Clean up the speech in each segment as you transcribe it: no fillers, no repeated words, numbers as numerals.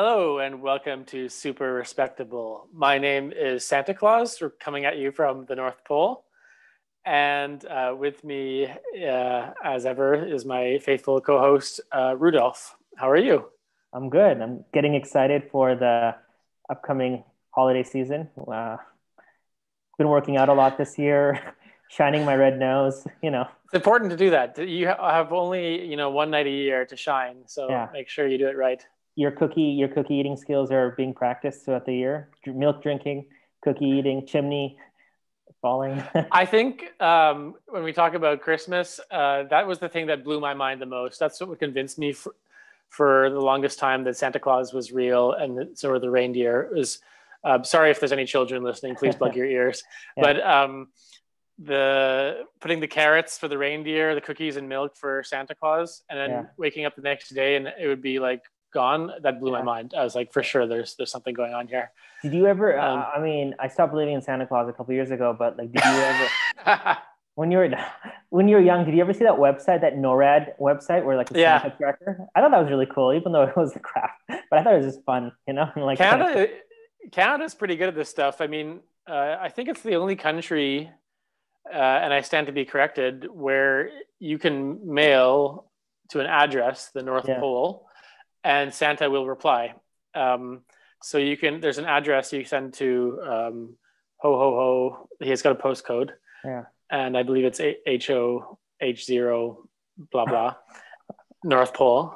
Hello and welcome to Super Respectable. My name is Santa Claus. We're coming at you from the North Pole. And with me, as ever, is my faithful co-host, Rudolph. How are you? I'm good. I'm getting excited for the upcoming holiday season. Been working out a lot this year, shining my red nose, It's important to do that. You have only, one night a year to shine, so Yeah. make sure you do it right. Your cookie eating skills are being practiced throughout the year. Milk drinking, cookie eating, chimney falling. I think when we talk about Christmas, that was the thing that blew my mind the most. That's what convinced me for the longest time that Santa Claus was real and so were the reindeer. It was sorry if there's any children listening, please plug your ears. Yeah. But the putting the carrots for the reindeer, the cookies and milk for Santa Claus, and then Yeah. waking up the next day and it would be like gone. That blew my Yeah. mind. I was like, for sure, there's something going on here. Did you ever? Um, I stopped believing in Santa Claus a couple years ago, but like, did you ever? When you were when you were young, did you ever see that website, that NORAD website, where like the yeah, Santa tracker? I thought that was really cool, even though it was crap. But I thought it was just fun, and like Canada's pretty good at this stuff. I mean, I think it's the only country, and I stand to be corrected, where you can mail to an address, the North yeah, Pole, and Santa will reply. So there's an address you send to ho ho ho. He's got a postcode, yeah. and I believe it's HOH0 blah blah North Pole,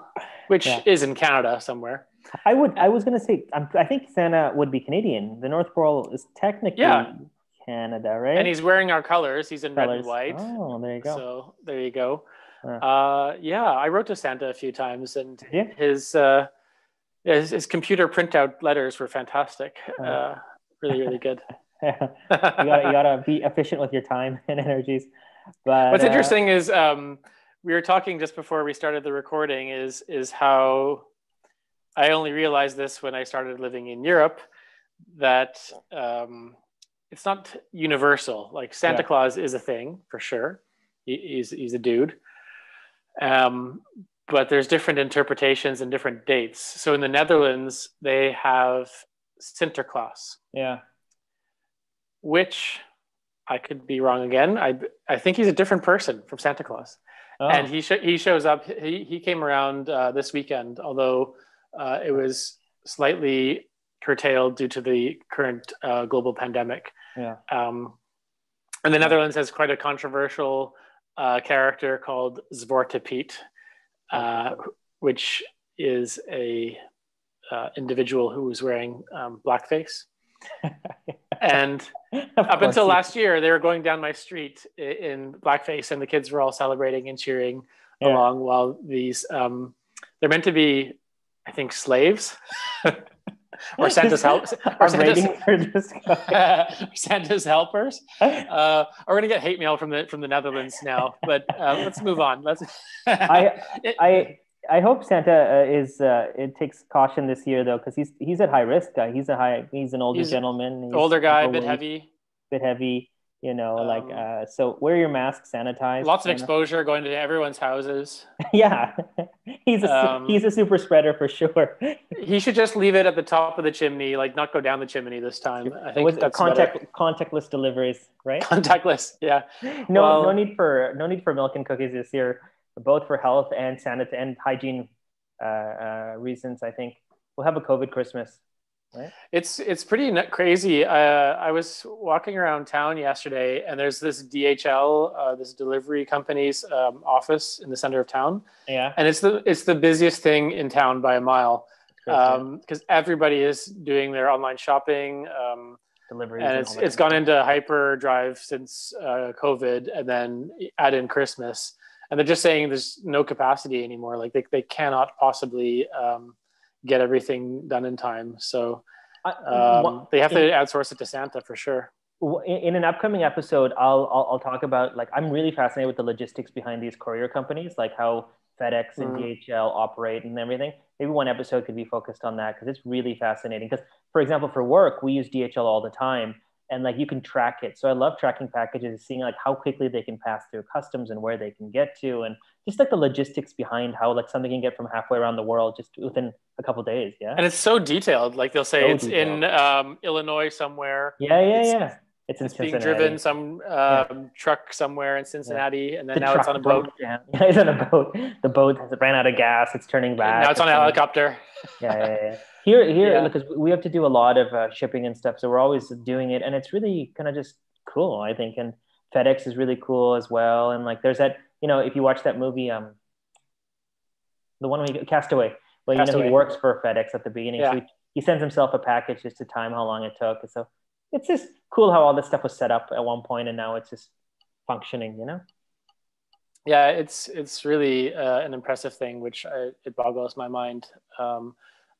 which Yeah. is in Canada somewhere. I was gonna say, I think Santa would be Canadian. The North Pole is technically Yeah, Canada, and right? he's wearing our colors. He's in red and Colors. white. Oh, there you go. So there you go. Uh, Yeah, I wrote to Santa a few times, and yeah. his computer printout letters were fantastic. Uh, Really, really good. you gotta be efficient with your time and energies. But What's interesting is we were talking just before we started the recording is how I only realized this when I started living in Europe that it's not universal. Like Santa yeah, Claus is a thing for sure. He's a dude. But there's different interpretations and different dates. So in the Netherlands, they have Sinterklaas, yeah. which I could be wrong again. I think he's a different person from Santa Claus, and Oh, he shows up. He came around this weekend, although it was slightly curtailed due to the current global pandemic. yeah. And the Netherlands has quite a controversial character called Zwarte Piet, Okay. which is a individual who was wearing blackface. And Of up course. until last year, they were going down my street in blackface, and the kids were all celebrating and cheering Yeah. along while these they're meant to be, I think, slaves or Santa's help or Our Santa's ratings are just Santa's helpers. We're gonna get hate mail from the Netherlands now, but let's move on. Let's. I It- I hope Santa it takes caution this year though, because he's at high risk. He's an older he's an gentleman. He's older guy, a bit overweight, heavy. bit heavy. Um, So wear your mask, sanitize. Lots of exposure going to everyone's houses. Yeah, he's Um, a super spreader for sure. he should just leave it at the top of the chimney, like not go down the chimney this time. I It was think that's better. contactless deliveries, right? Contactless, yeah. No Well, need for milk and cookies this year, both for health and sanit and hygiene reasons. I think we'll have a COVID Christmas, right? it's pretty crazy. I was walking around town yesterday, and there's this DHL, this delivery company's office in the center of town, Yeah, and it's the busiest thing in town by a mile, great, yeah. because everybody is doing their online shopping, Deliveries and and all that it's kind of gone stuff. into hyperdrive since COVID, and then add in Christmas, and they're just saying there's no capacity anymore. Like they cannot possibly get everything done in time. So they have to In, outsource it to Santa for sure. in an upcoming episode, I'll talk about, like, I'm really fascinated with the logistics behind these courier companies, like how FedEx and Mm. DHL operate and everything. Maybe one episode could be focused on that because it's really fascinating. Because, for example, for work, we use DHL all the time, and like you can track it. So I love tracking packages, seeing like how quickly they can pass through customs and where they can get to, and just like the logistics behind how like something can get from halfway around the world just within a couple of days. Yeah. And it's so detailed. Like they'll say So it's in detailed. Illinois somewhere. Yeah, yeah, It's yeah. It's in it's being driven Cincinnati. some Yeah, truck somewhere in yeah. Cincinnati, and then The now it's on a truck boat. broke down. Yeah, it's on a boat. The boat has ran out of gas. It's turning Now back. it's on a helicopter. Yeah, yeah, yeah. Here, Yeah. because we have to do a lot of shipping and stuff, so we're always doing it, and it's really kind of just cool, I think. And FedEx is really cool as well. And like, there's that, if you watch that movie, the one we Castaway, well, he Castaway. works for FedEx at the beginning, so Yeah. he sends himself a package just to time how long it took. And so it's just cool how all this stuff was set up at one point, and now it's just functioning. Yeah, it's really an impressive thing, which it boggles my mind.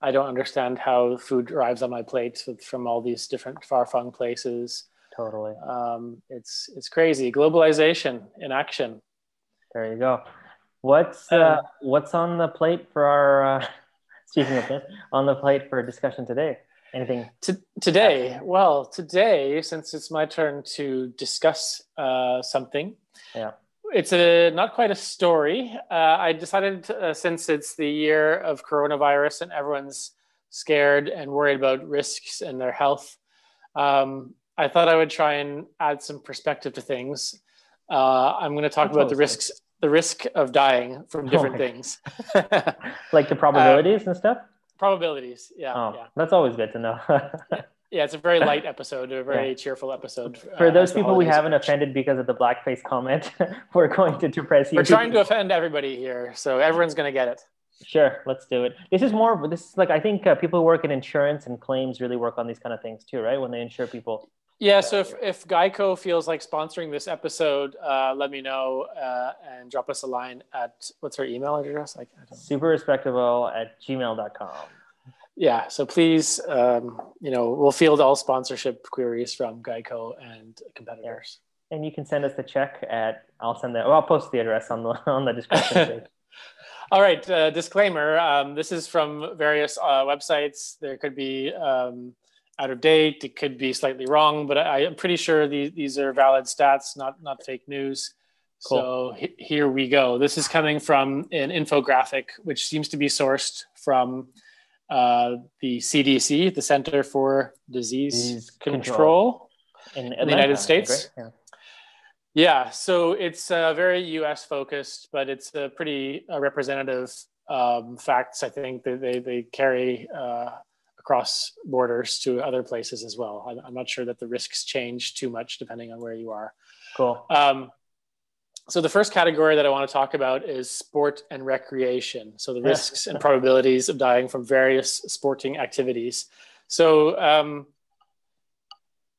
I don't understand how food arrives on my plate from all these different far-flung places. Totally. It's crazy. Globalization in action. There you go. What's on the plate for our speaking of this, on the plate for discussion today? Anything today? Well, today, since it's my turn to discuss something, yeah, it's not quite a story. I decided since it's the year of coronavirus and everyone's scared and worried about risks and their health, I thought I would try and add some perspective to things. I'm going to talk about the risk of dying from different things. Like the probabilities and stuff? Probabilities, yeah. Yeah. That's always good to know. Yeah, it's a very light episode, a very cheerful episode. For those people we haven't offended because of the blackface comment, we're going to depress you. We're trying to offend everybody here, so everyone's going to get it. Sure, let's do it. This is like, I think people who work in insurance and claims really work on these kind of things too, right? When they insure people. Yeah, so if Geico feels like sponsoring this episode, let me know and drop us a line at, what's our email address? superrespectable@gmail.com. Yeah, so please, we'll field all sponsorship queries from Geico and competitors. And you can send us the check I'll post the address on the description page. All right, disclaimer, this is from various websites. There could be out of date, it could be slightly wrong, but I am pretty sure these are valid stats, not fake news. Cool. So here we go. This is coming from an infographic, which seems to be sourced from the CDC, the Center for Disease Control in the United States. Yeah, so it's very US focused, but it's a pretty representative facts. I think that they carry across borders to other places as well. I'm not sure that the risks change too much depending on where you are. Cool. So the first category that I want to talk about is sport and recreation. So the risks and probabilities of dying from various sporting activities. So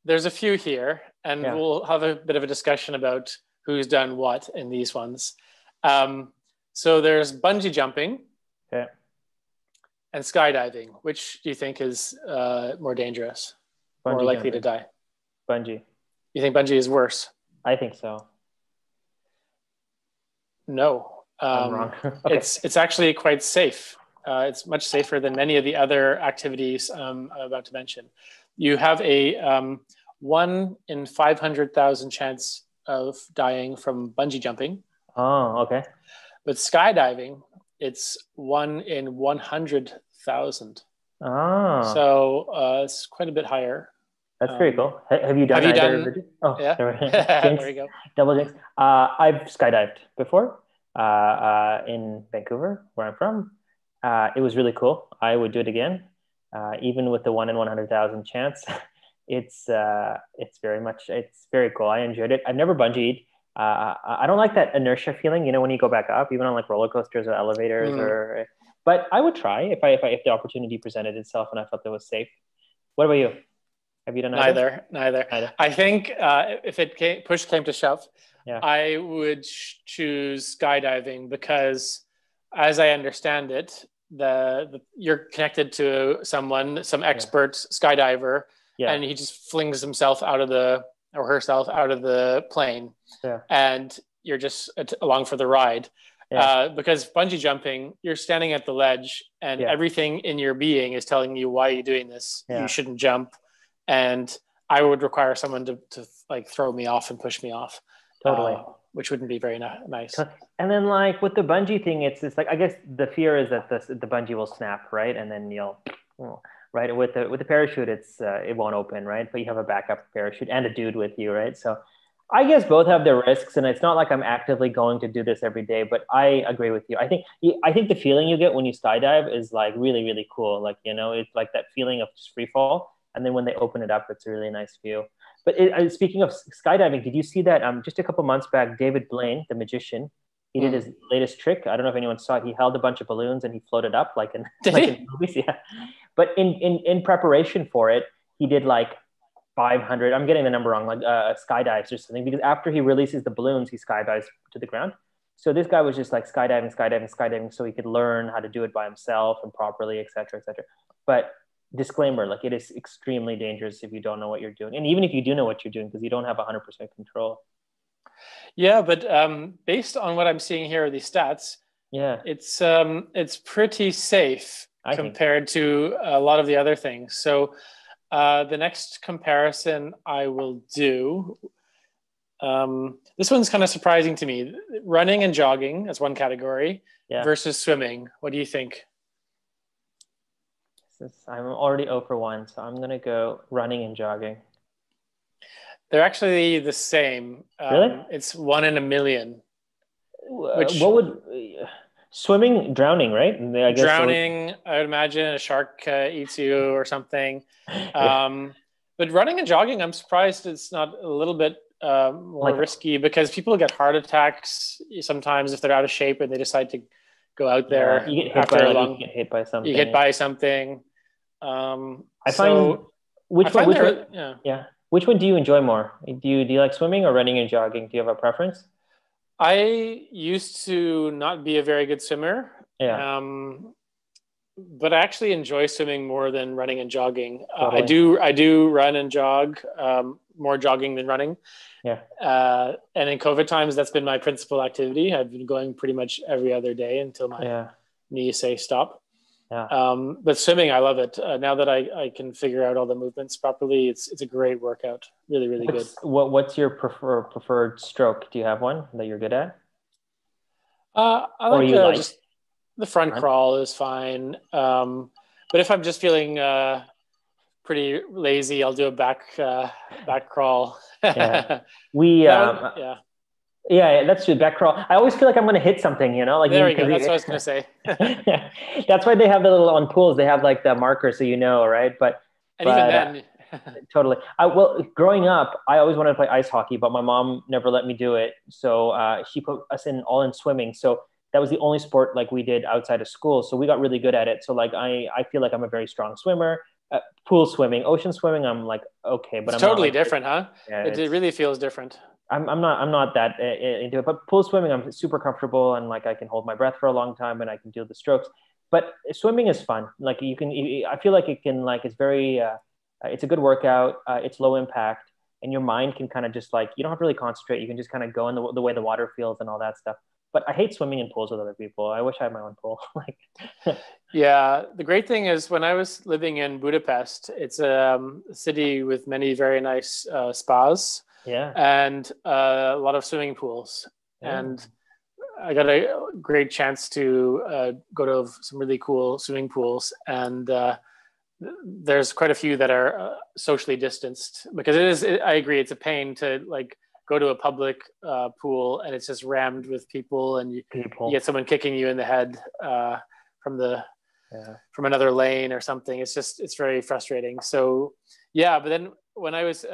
there's a few here, and we'll have a bit of a discussion about who's done what in these ones. So there's bungee jumping and skydiving. Which do you think is more dangerous, more likely to die? Bungee. You think bungee is worse? I think so. No, I'm wrong. Okay. It's actually quite safe. It's much safer than many of the other activities I'm about to mention. You have a 1 in 500,000 chance of dying from bungee jumping. Oh, okay. But skydiving, it's 1 in 100,000. Oh. So it's quite a bit higher. That's very cool. Have you done either? Oh, yeah. There we go. Double jinx. I've skydived before in Vancouver, where I'm from. It was really cool. I would do it again, even with the 1 in 100,000 chance. It's very cool. I enjoyed it. I've never bungeed. I don't like that inertia feeling, when you go back up, even on like roller coasters or elevators, but I would try if the opportunity presented itself and I felt it was safe. What about you? Have you done either? Neither. I think if push came to shove, I would choose skydiving because, as I understand it, you're connected to some expert skydiver, and he just flings himself or herself out of the plane, and you're just along for the ride. Because bungee jumping, you're standing at the ledge, and everything in your being is telling you why you're doing this. You shouldn't jump. And I would require someone to like throw me off and push me off, Totally. which wouldn't be very nice. And then like with the bungee thing, it's like, I guess the fear is that the bungee will snap, right? And then right, with the parachute, it won't open, right? But you have a backup parachute and a dude with you, right? So I guess both have their risks, and it's not like I'm actively going to do this every day, but I agree with you. I think the feeling you get when you skydive is like really, really cool. Like, it's like that feeling of just free fall. And then when they open it up, it's a really nice view. But speaking of skydiving, did you see that just a couple months back, David Blaine, the magician, he did his latest trick. I don't know if anyone saw it. He held a bunch of balloons and he floated up like in movies. Yeah. But in preparation for it, he did like 500, I'm getting the number wrong, like skydives or something, because after he releases the balloons, he skydives to the ground. So this guy was just like skydiving so he could learn how to do it by himself and properly, et cetera, et cetera. But disclaimer, like, it is extremely dangerous if you don't know what you're doing. And even if you do know what you're doing, because you don't have 100% control. Yeah, but based on what I'm seeing here, these stats, yeah, it's pretty safe compared to a lot of the other things. So the next comparison I will do, this one's kind of surprising to me. Running and jogging as one category versus swimming. What do you think? I'm already 0 for 1, so I'm going to go running and jogging. They're actually the same. Really? It's 1 in a million. What would swimming, drowning, right? I guess drowning, I would imagine a shark eats you or something. But running and jogging, I'm surprised it's not a little bit more risky, because people get heart attacks sometimes if they're out of shape and they decide to go out there. You get hit by something. You get by something. I find which one do you enjoy more? Do you like swimming or running and jogging? Do you have a preference? I used to not be a very good swimmer. Yeah. But I actually enjoy swimming more than running and jogging. Totally. I do run and jog, more jogging than running. Yeah. And in COVID times, that's been my principal activity. I've been going pretty much every other day until my knees say stop. Yeah. But swimming, I love it. Now that I can figure out all the movements properly, it's a great workout. Really, really good. What's your preferred stroke? Do you have one that you're good at? I like just the front crawl is fine. But if I'm just feeling pretty lazy, I'll do a back crawl. Yeah. Yeah, that's true. Back crawl. I always feel like I'm going to hit something, like there we go. That's what I was going to say. That's why they have the little on pools. They have like the marker, so right. But even then, totally. Growing up, I always wanted to play ice hockey, but my mom never let me do it. So she put us all in swimming. So that was the only sport like we did outside of school. So we got really good at it. So like I feel like I'm a very strong swimmer. Pool swimming, ocean swimming, I'm like okay, but it's I'm totally not, different, huh? Yeah, it really feels different. I'm not that into it, but pool swimming, I'm super comfortable, and like I can hold my breath for a long time and I can do the strokes. But swimming is fun. Like I feel like it can, like, it's very, it's a good workout. It's low impact, and your mind can kind of just like, you don't have to really concentrate. You can just kind of go in the way the water feels and all that stuff. But I hate swimming in pools with other people. I wish I had my own pool. Yeah, the great thing is when I was living in Budapest, it's a city with many very nice spas. Yeah. And a lot of swimming pools. Yeah. And I got a great chance to go to some really cool swimming pools. And there's quite a few that are socially distanced, because I agree, it's a pain to like go to a public pool and it's just rammed with people, and you get someone kicking you in the head from another lane or something. It's very frustrating. So yeah, but then when I was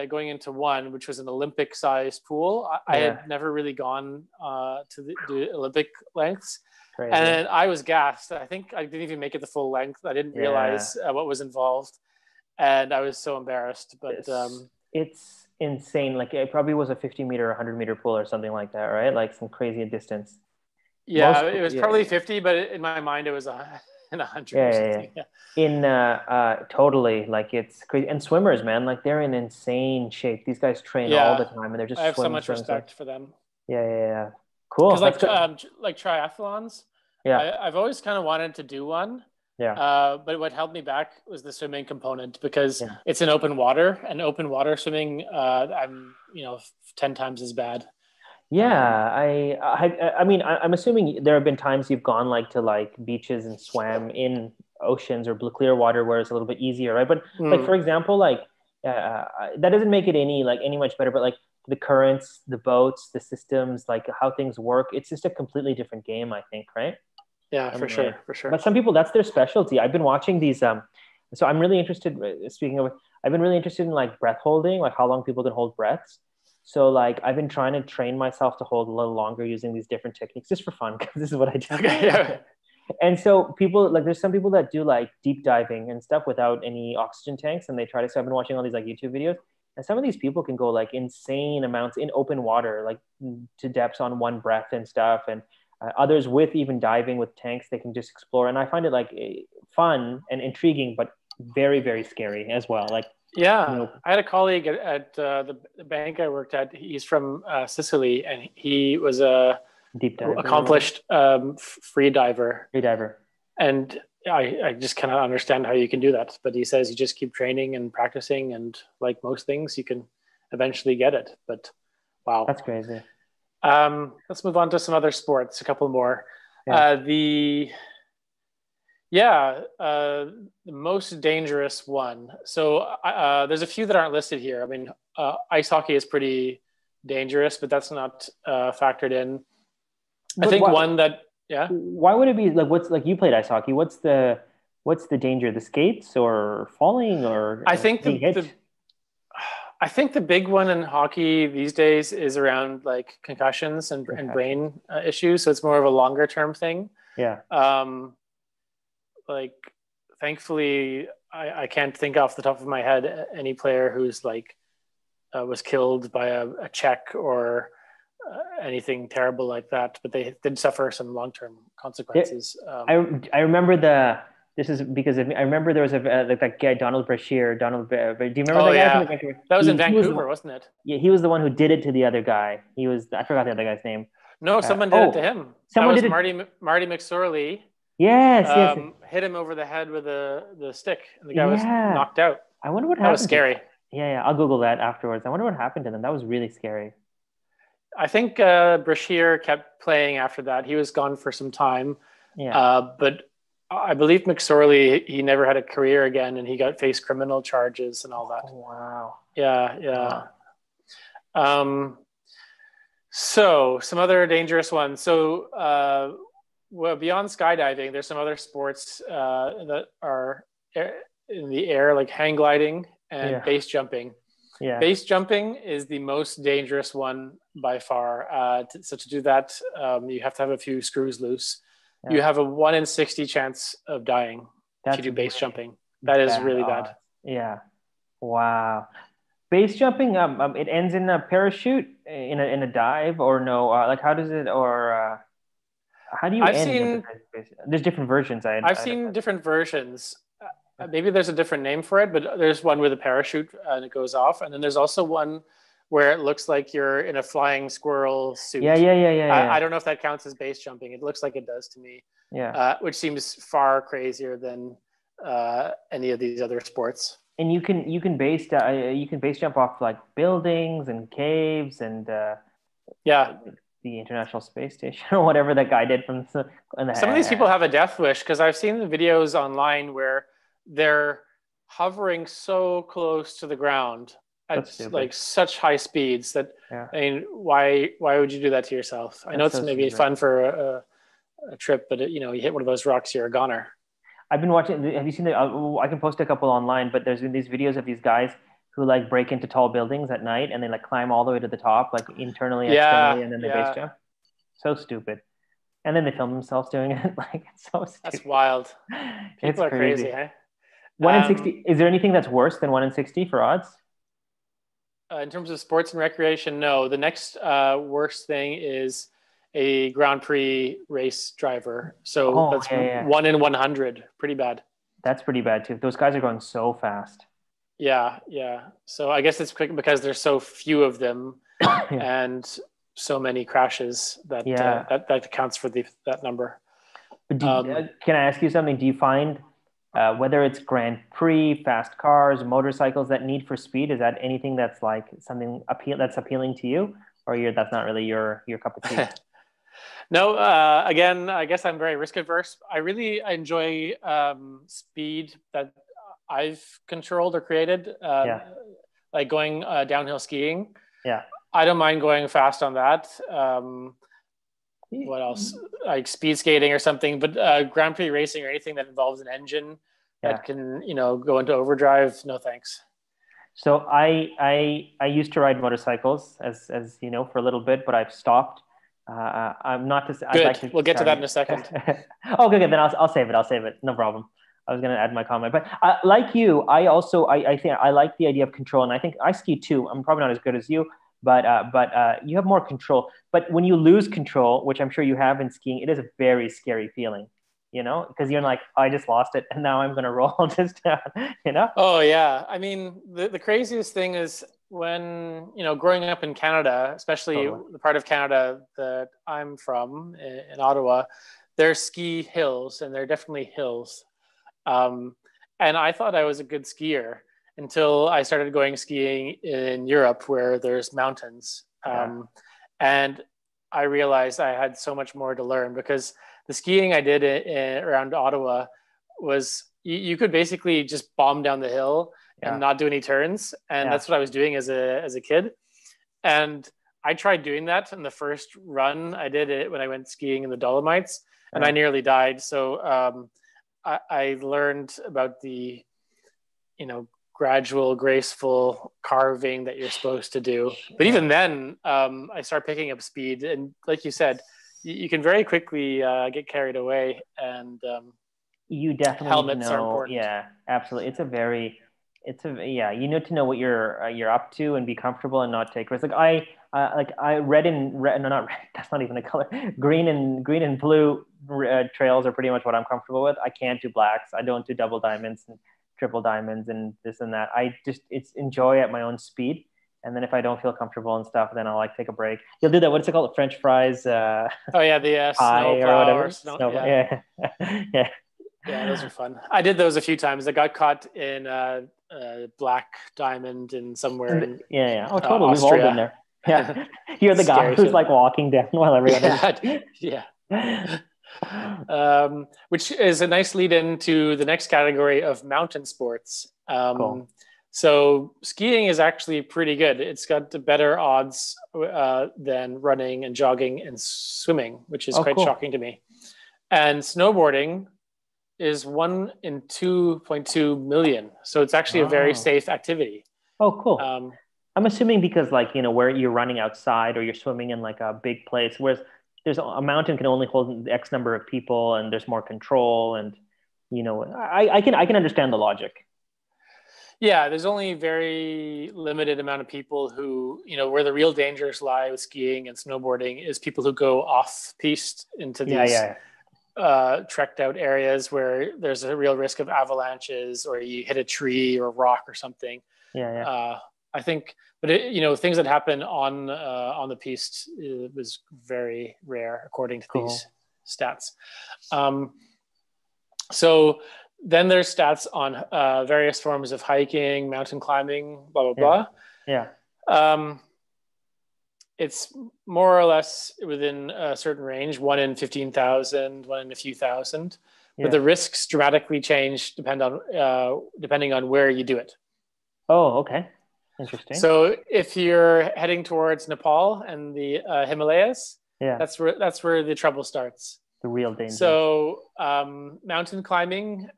going into one, which was an Olympic-sized pool, I had never really gone to the Olympic lengths. Crazy. And I was gassed. I think I didn't even make it the full length. I didn't realize what was involved, and I was so embarrassed. But it's insane. Like, it probably was a 50-meter, 100-meter pool or something like that, right? Like some crazy distance. Yeah, it was probably 50, but in my mind it was 100 or something. Yeah. Totally, like, it's crazy. And swimmers, man, like, they're in insane shape. These guys train all the time, and they're just. I have so much respect for them. Yeah. Cool. Because like triathlons. Yeah, I've always kind of wanted to do one, Yeah. But what held me back was the swimming component because Yeah. it's in open water, and open water swimming, I'm 10 times as bad. Um, Yeah, I mean, I'm assuming there have been times you've gone like to like beaches and swam in oceans or blue clear water where it's a little bit easier, right? But like mm, for example, like that doesn't make it any much better. But like the currents, the boats, the systems, like how things work, it's just a completely different game, I think, right? yeah, I for mean, sure, for sure. but some people that's their specialty. I've been watching these. So I'm really interested. Speaking of, I've been really interested in like breath holding, like how long people can hold breaths. So like I've been trying to train myself to hold a little longer using these different techniques just for fun because this is what I Okay, do. yeah, And so people like there's some people that do like deep diving and stuff without any oxygen tanks, and they try to. So I've been watching all these like YouTube videos, and some of these people can go like insane amounts in open water, like to depths on one breath and stuff, and others with even diving with tanks, they can just explore. And I find it like fun and intriguing, but very very scary as well. Like you yeah. know, I had a colleague at the bank I worked at. He's from Sicily, and he was a deep diver or whatever, accomplished free diver. free diver. And I just cannot understand how you can do that. But he says you just keep training and practicing, and like most things, you can eventually get it. But wow. That's crazy. Let's move on to some other sports. A couple more. Yeah. The Yeah, the most dangerous one. So there's a few that aren't listed here. I mean, ice hockey is pretty dangerous, but that's not factored in. I But think what? one that, yeah, Why would it be like what's like you played ice hockey? What's the danger? The skates or falling or I think being hit? I think the big one in hockey these days is around like concussions and Concussion. brain issues. So it's more of a longer term thing. Yeah. Um, like, thankfully, I can't think off the top of my head any player who's like was killed by a check or anything terrible like that, but they did suffer some long term There, consequences. I remember this is because I remember there was like that guy Donald Brashear. Do you remember Oh that guy from yeah, the Vancouver? that was in He was Vancouver, wasn't it? yeah, he was the one who did it to the other guy. I forgot the other guy's name. No, someone did it to Oh, him. That someone was did it. Marty McSorley. Yes, yes, yes. Hit him over the head with the stick, and the guy was Yeah. knocked out. I wonder what That was happened to that. scary. Yeah, yeah. I'll Google that afterwards. I wonder what happened to them. That was really scary. I think Brashear kept playing after that. He was gone for some time, Yeah. but I believe McSorley he never had a career again, and he got faced criminal charges and all that. Oh, wow. Yeah, yeah. Wow. So some other dangerous ones. So well, beyond skydiving, there's some other sports that are in the air, like hang gliding and Yeah. base jumping. Yeah. Base jumping is the most dangerous one by far. So to do that, you have to have a few screws loose. Yeah. You have a 1 in 60 chance of dying if you do base jumping. That is really bad. Yeah. Wow. Base jumping, it ends in a parachute in a dive or no? Like how does it or how do you I've end? seen There's different versions. I've seen different versions. Maybe there's a different name for it, but there's one with a parachute and it goes off, and then there's also one where it looks like you're in a flying squirrel suit. Yeah. I don't know if that counts as base jumping. It looks like it does to me. Yeah. Which seems far crazier than any of these other sports. And you can base jump off like buildings and caves and Yeah. the International Space Station or whatever that guy did from Some of these people have a death wish because I've seen the videos online where they're hovering so close to the ground at like such high speeds that I mean, why would you do that to yourself? I know it's maybe fun for a trip, but you hit one of those rocks, you're a goner. I've been watching. Have you seen it? I can post a couple online, but there's been these videos of these guys who like break into tall buildings at night and they like climb all the way to the top, like internally, externally, and then they base jump. So stupid. And then they film themselves doing it. Like it's so stupid. That's wild. People are crazy, eh? 1 in 60. Is there anything that's worse than 1 in 60 for odds? In terms of sports and recreation, no. The next worst thing is a Grand Prix race driver. So that's 1 in 100. Pretty bad. That's pretty bad too. Those guys are going so fast. Yeah. So I guess it's because there's so few of them and so many crashes that that accounts for that number. But Um, can I ask you something? Do you find whether it's Grand Prix, fast cars, motorcycles, that need for speed, is that anything that's like something that's appealing to you, or that's not really your cup of tea? no, again, I guess I'm very risk averse. I enjoy speed that I've controlled or created, Yeah, like going downhill skiing. yeah. I don't mind going fast on that. What else? Like speed skating or something, but Grand Prix racing or anything that involves an engine Yeah. that can, go into overdrive. No thanks. So I used to ride motorcycles as you know for a little bit, but I've stopped. I'm not to say I'd like Good. to We'll get to that sorry. in a second. Oh, good, good. Then I'll save it. I'll save it. No problem. I was going to add my comment, but like you, I think I like the idea of control, and I think I ski too. I'm probably not as good as you, but you have more control. But when you lose control, which I'm sure you have in skiing, it is a very scary feeling, because you're like, I just lost it, and now I'm going to roll this down, you know? Oh yeah. I mean, the craziest thing is when, growing up in Canada, especially Totally. the part of Canada that I'm from in Ottawa, there's ski hills and they're definitely hills. Um, and I thought I was a good skier until I started going skiing in Europe where there's mountains. Yeah. And I realized I had so much more to learn because the skiing I did around Ottawa was you could basically just bomb down the hill and Yeah. not do any turns. And Yeah. that's what I was doing as a kid. And I tried doing that in the first run. I did it when I went skiing in the Dolomites and I Yeah. nearly died. So I learned about the, gradual, graceful carving that you're supposed to do. But Yeah. even then, I started picking up speed. And like you said, you can very quickly get carried away. And You definitely need to helmets are know. important. Yeah, absolutely. Yeah, you need to know what you're up to and be comfortable and not take risks. Like I red, no, not red. That's not even a color. Green and blue trails are pretty much what I'm comfortable with. I can't do blacks. I don't do double diamonds and triple diamonds and this and that. It's enjoy at my own speed. And then if I don't feel comfortable and stuff, then I'll like take a break. You'll do that. What's it called? French fries, Oh yeah, the snow pie or plow or whatever. snow. Snow, Yeah, yeah, yeah. yeah, those are fun. I did those a few times. I got caught in black diamond in somewhere in Yeah, yeah. Oh, totally. We've all been Austria. there. Yeah. You're the guy Scary who's feeling. like walking down while everyone Yeah, is. yeah. Which is a nice lead into the next category of mountain sports. Cool. So skiing is actually pretty good. It's got better odds than running and jogging and swimming, which is Oh, quite cool. shocking to me. And snowboarding is 1 in 2.2 million. So it's actually a very Oh. safe activity. Oh, cool. Um, I'm assuming because like, where you're running outside or you're swimming in like a big place, whereas there's a mountain can only hold X number of people and there's more control and I can understand the logic. yeah, there's only very limited amount of people who, where the real dangers lie with skiing and snowboarding is people who go off piste into Yeah, these yeah. trekked out areas where there's a real risk of avalanches or you hit a tree or rock or something. Yeah, yeah. I think, but things that happen on the piste was very rare according to these Cool. stats. Um, so then there's stats on various forms of hiking, mountain climbing, blah Yeah. blah Yeah. blah. It's more or less within a certain range, 1 in 15,000, 1 in a few thousand. But Yeah. the risks dramatically change depending on where you do it. Oh, okay. Interesting. So if you're heading towards Nepal and the Himalayas, Yeah. that's where the trouble starts. The real danger. So mountain climbing,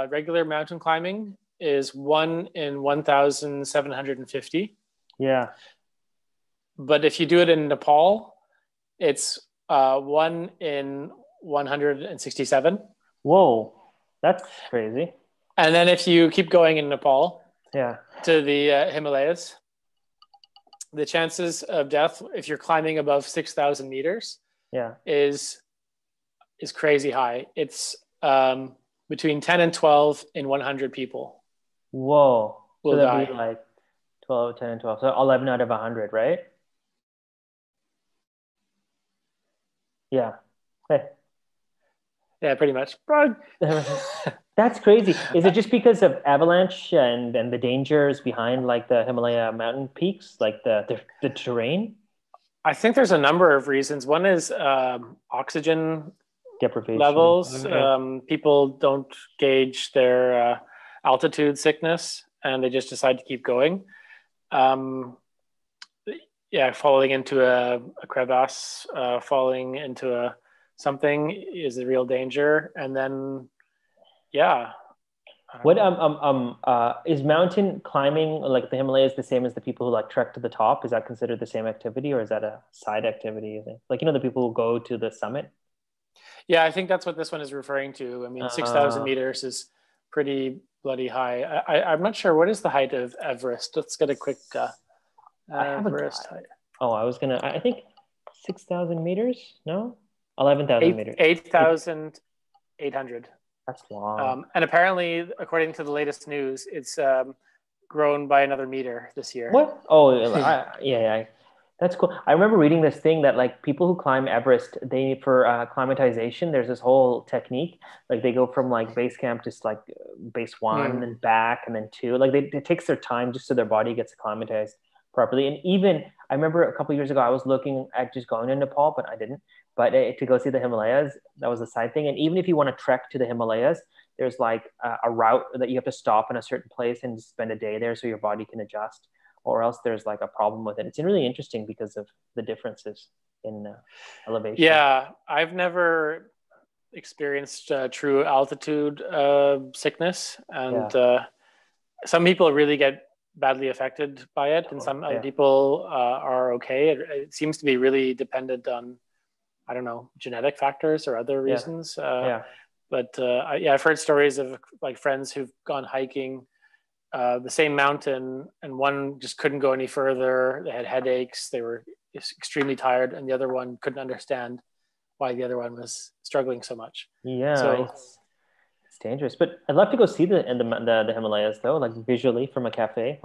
regular mountain climbing, is 1 in 1,750. Yeah. But if you do it in Nepal, it's 1 in 167. Whoa. That's crazy. And then if you keep going in Nepal Yeah. to the Himalayas, the chances of death if you're climbing above 6,000 meters Yeah. is crazy high. It's between 10 and 12 in 100 people Whoa. So will that'd be die. like 12, 10, and 12. So 11 out of 100, right? Yeah. Hey. Yeah, pretty much. But That's crazy. Is it just because of avalanche and the dangers behind like the Himalaya mountain peaks, like the terrain I think there's a number of reasons. One is oxygen deprivation? levels. People don't gauge their altitude sickness, and they just decide to keep going. Um, yeah, falling into a crevasse, falling into a something is a real danger. And then, yeah, I don't What know. is mountain climbing like the Himalayas the same as the people who like trek to the top? Is that considered the same activity or is that a side activity, you think? Like, the people who go to the summit? Yeah, I think that's what this one is referring to. I mean, 6,000 Uh, meters is pretty bloody high. I'm not sure what is the height of Everest. Let's get a quick I have a Everest height. oh, I think 6,000 meters? No? 11,000 meters. 8,800. That's long. And apparently, according to the latest news, it's grown by another meter this year. What? Oh, yeah. That's cool. I remember reading this thing that like people who climb Everest, they for acclimatization, there's this whole technique. Like they go from like base camp to like base one Mm. and back and then two. Like it takes their time just so their body gets acclimatized properly. And even I remember a couple of years ago, I was looking at just going to Nepal, but I didn't. But to go see the Himalayas, that was a side thing. And even if you want to trek to the Himalayas, there's like a route that you have to stop in a certain place and spend a day there so your body can adjust, or else there's like a problem with it. It's really interesting because of the differences in elevation. Yeah, I've never experienced true altitude sickness, and Yeah. some people really get badly affected by it, and some other Yeah. people are okay. It seems to be really dependent on, I don't know, genetic factors or other Yeah. reasons. Yeah. But yeah, I've heard stories of like friends who've gone hiking the same mountain, and one just couldn't go any further. They had headaches. They were extremely tired, and the other one couldn't understand why the other one was struggling so much. Yeah. So It's dangerous, but I'd love to go see the Himalayas though, like visually from a cafe.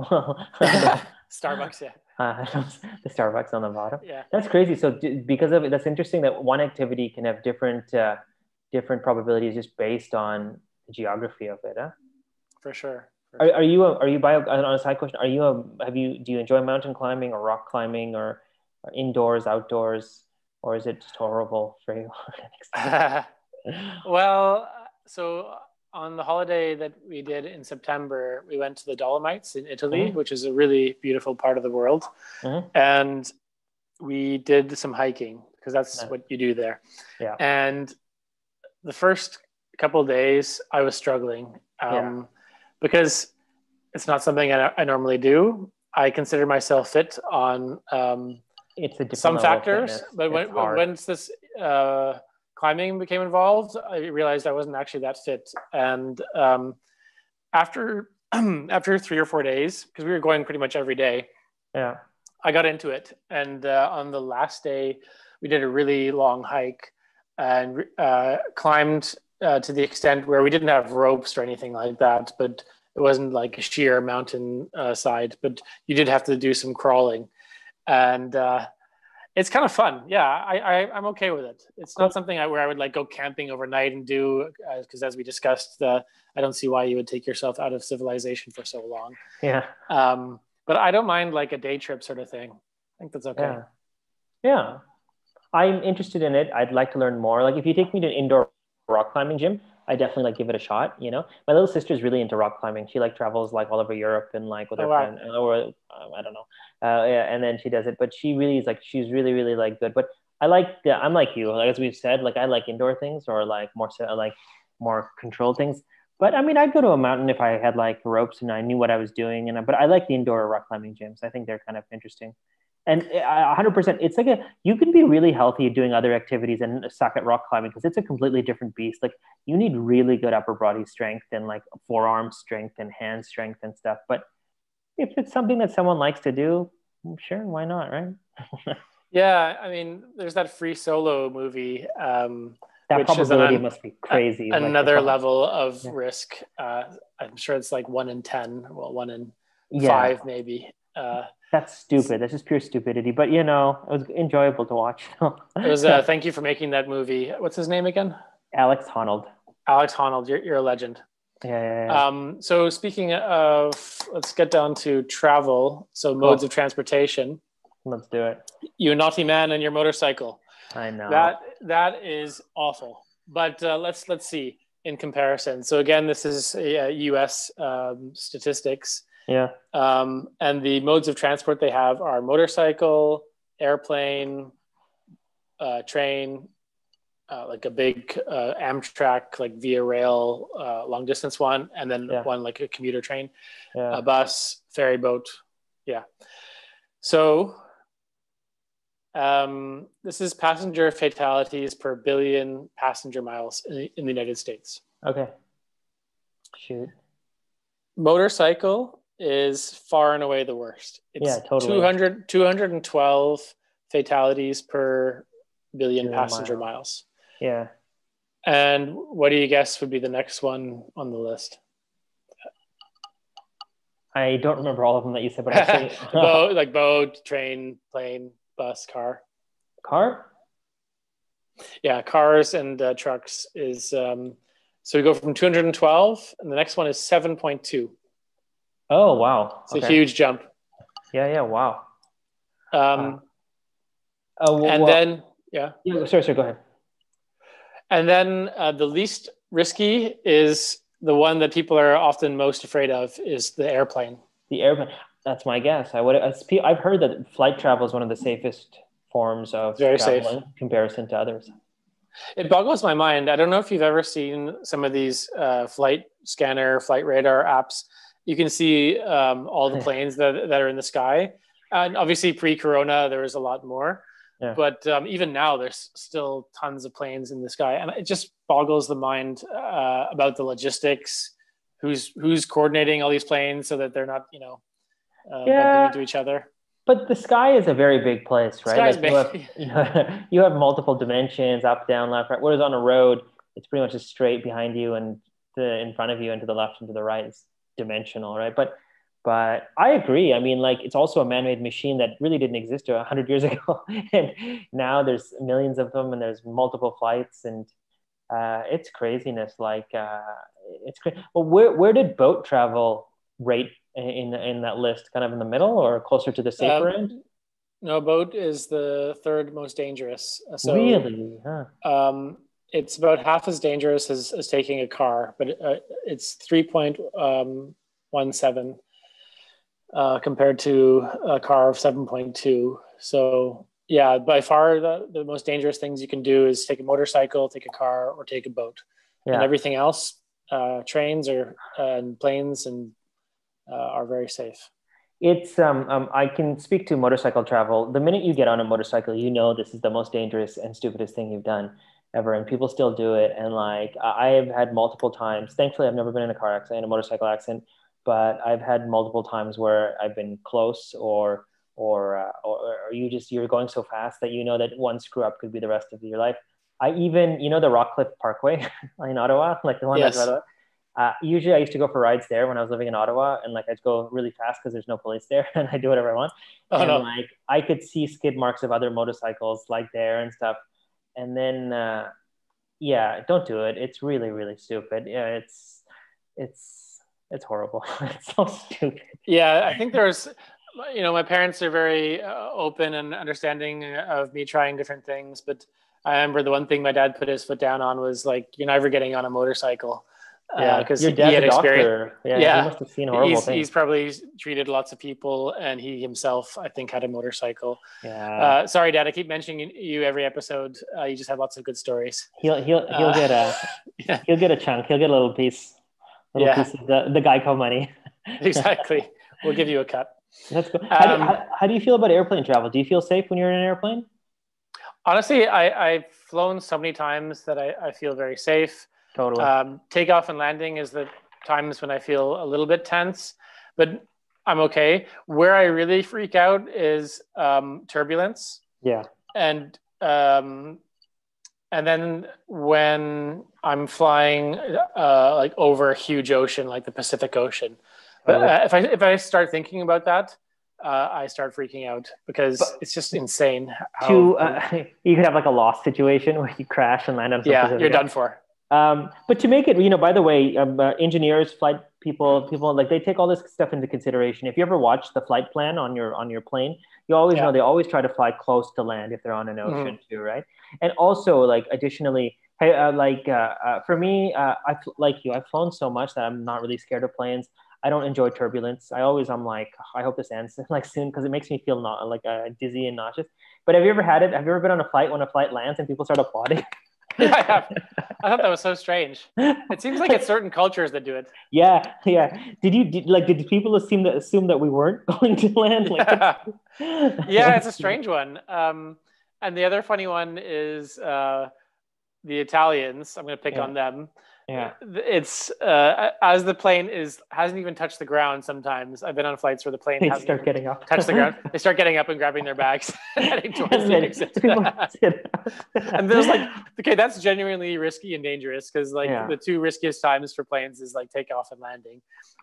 Starbucks, yeah, Uh, the Starbucks on the bottom. yeah, That's crazy. So because of it, that's interesting that one activity can have different probabilities just based on the geography of it. Huh? for sure. For Are sure. you on a side question? Do you enjoy mountain climbing or rock climbing or indoors, outdoors, or is it just horrible for you? Well, so on the holiday that we did in September, we went to the Dolomites in Italy, Mhm, which is a really beautiful part of the world. mhm. And we did some hiking because that's Nice. what you do there. Yeah, And the first couple of days, I was struggling yeah. because it's not something I normally do. I consider myself fit on It's a different some level of factors, fitness. but It's hard. once this climbing became involved, I realized I wasn't actually that fit. And after after 3 or 4 days, because we were going pretty much every day, Yeah. I got into it. And on the last day, we did a really long hike and climbed to the extent where we didn't have ropes or anything like that, but it wasn't like a sheer mountain side, but you did have to do some crawling. And it's kind of fun. Yeah, I'm okay with it. It's not Well, something where I would like go camping overnight and do, because as we discussed, I don't see why you would take yourself out of civilization for so long. yeah, But I don't mind like a day trip sort of thing. I think that's okay. yeah, yeah. I'm interested in it. I'd like to learn more. Like if you take me to an indoor rock climbing gym, I definitely like give it a shot. My little sister's really into rock climbing. She like travels like all over Europe and like with Oh her wow. friend, or I don't know. Yeah, and then she does it. But she really is like she's really really like good. But I'm like you. Like as we've said, like I like indoor things or like more controlled things. But I mean, I'd go to a mountain if I had like ropes and I knew what I was doing. But I like the indoor rock climbing gyms. I think they're kind of interesting. And 100%, it's like you can be really healthy doing other activities and suck at rock climbing because it's a completely different beast. Like you need really good upper body strength and like forearm strength and hand strength and stuff. But if it's something that someone likes to do, sure, why not, right? Yeah, I mean, there's that Free Solo movie, That which is probability must be crazy. Like another level of yeah, risk. I'm sure it's like 1 in 10, well, one in yeah, five maybe. that's stupid. That's just pure stupidity. But it was enjoyable to watch. It was thank you for making that movie. What's his name again? Alex Honnold. Alex Honnold, you're a legend. Yeah. So speaking of, let's get down to travel. So modes of transportation. Let's do it. You naughty man and your motorcycle. I know. That is awful. But let's see in comparison. So again, this is U.S. Statistics. Yeah. And the modes of transport they have are motorcycle, airplane, train, like a big Amtrak, like via rail, long distance one, and then one like a commuter train, a bus, ferry boat. Yeah. So this is passenger fatalities per billion passenger miles in the United States. Okay. Shoot. Motorcycle is far and away the worst. It's totally. 212 fatalities per billion passenger miles. Yeah. And what do you guess would be the next one on the list? I don't remember all of them that you said, but I say boat, train, plane, bus, car. Car? Yeah, cars and trucks is so we go from 212 and the next one is 7.2. Oh, wow. It's a huge jump. Yeah, wow. Then sorry, go ahead. And then the least risky is the one that people are often most afraid of is the airplane. The airplane. That's my guess. I've heard that flight travel is one of the safest forms of travel in comparison to others. It boggles my mind. I don't know if you've ever seen some of these flight scanner, flight radar apps. You can see all the planes that are in the sky. And obviously pre-corona, there was a lot more. Yeah. But even now, there's still tons of planes in the sky. And it just boggles the mind about the logistics, who's coordinating all these planes so that they're not, bumping into each other. But the sky is a very big place, right? Big. You have multiple dimensions, up, down, left, right. Whereas on a road, it's pretty much just straight behind you and in front of you and to the left and to the right. It's dimensional, right? But I agree. I mean, like, it's also a man-made machine that really didn't exist 100 years ago. And now there's millions of them and there's multiple flights and it's craziness. Like, it's crazy. Well, where did boat travel rate in that list? Kind of in the middle or closer to the safer end? No, boat is the third most dangerous. So, really? Huh. It's about half as dangerous as taking a car, but it's 3.17 compared to a car of 7.2. So yeah, by far the most dangerous things you can do is take a motorcycle, take a car, or take a boat. And everything else, trains and planes and are very safe. It's I can speak to motorcycle travel. The minute you get on a motorcycle, this is the most dangerous and stupidest thing you've done ever, and people still do it. And like, I've had multiple times. Thankfully, I've never been in a car accident, a motorcycle accident, but I've had multiple times where I've been close, or you're going so fast that that one screw up could be the rest of your life. I even the Rockcliffe Parkway in Ottawa, like the one that's right. Usually I used to go for rides there when I was living in Ottawa, and like I'd go really fast because there's no police there and I do whatever I want. Like I could see skid marks of other motorcycles like there and stuff. And then, don't do it. It's really, really stupid. Yeah. It's horrible. It's so stupid. Yeah. I think there's, my parents are very open and understanding of me trying different things, but I remember the one thing my dad put his foot down on was like, you're never getting on a motorcycle. Because your dad's a doctor. Yeah, he must have seen horrible things. He's probably treated lots of people, and he himself, I think, had a motorcycle. Yeah. Sorry, Dad, I keep mentioning you every episode. You just have lots of good stories. He'll get a he'll get a chunk. He'll get a little piece of the Geico money. Exactly. We'll give you a cut. That's good. How do you feel about airplane travel? Do you feel safe when you're in an airplane? Honestly, I've flown so many times that I feel very safe. Totally. Takeoff and landing is the times when I feel a little bit tense, but I'm okay. Where I really freak out is turbulence. Yeah. And then when I'm flying like over a huge ocean, like the Pacific Ocean, but if I start thinking about that, I start freaking out because it's just insane. You could have like a lost situation where you crash and land on something. Yeah, you're done for. But to make it, by the way, engineers, flight people like they take all this stuff into consideration. If you ever watch the flight plan on your plane, you always know Yeah. they always try to fly close to land if they're on an Mhm. ocean too, right? And also, like additionally, hey, for me, like you, I've flown so much that I'm not really scared of planes. I don't enjoy turbulence. I'm like, I hope this ends like soon because it makes me feel not like dizzy and nauseous. But have you ever had it? Have you ever been on a flight when a flight lands and people start applauding? Yeah, I have. I thought that was so strange. It seems like it's certain cultures that do it. Yeah, yeah. Did people assume that we weren't going to land? Like, Yeah. Yeah, it's a strange one. And the other funny one is the Italians. I'm going to pick yeah, on them. yeah. It's as the plane hasn't even touched the ground. Sometimes I've been on flights where the plane They hasn't start even getting up. touched the ground. They start getting up and grabbing their bags, heading towards And the then exit. people sit. And there's like, okay, that's genuinely risky and dangerous because like Yeah. the two riskiest times for planes is like takeoff and landing,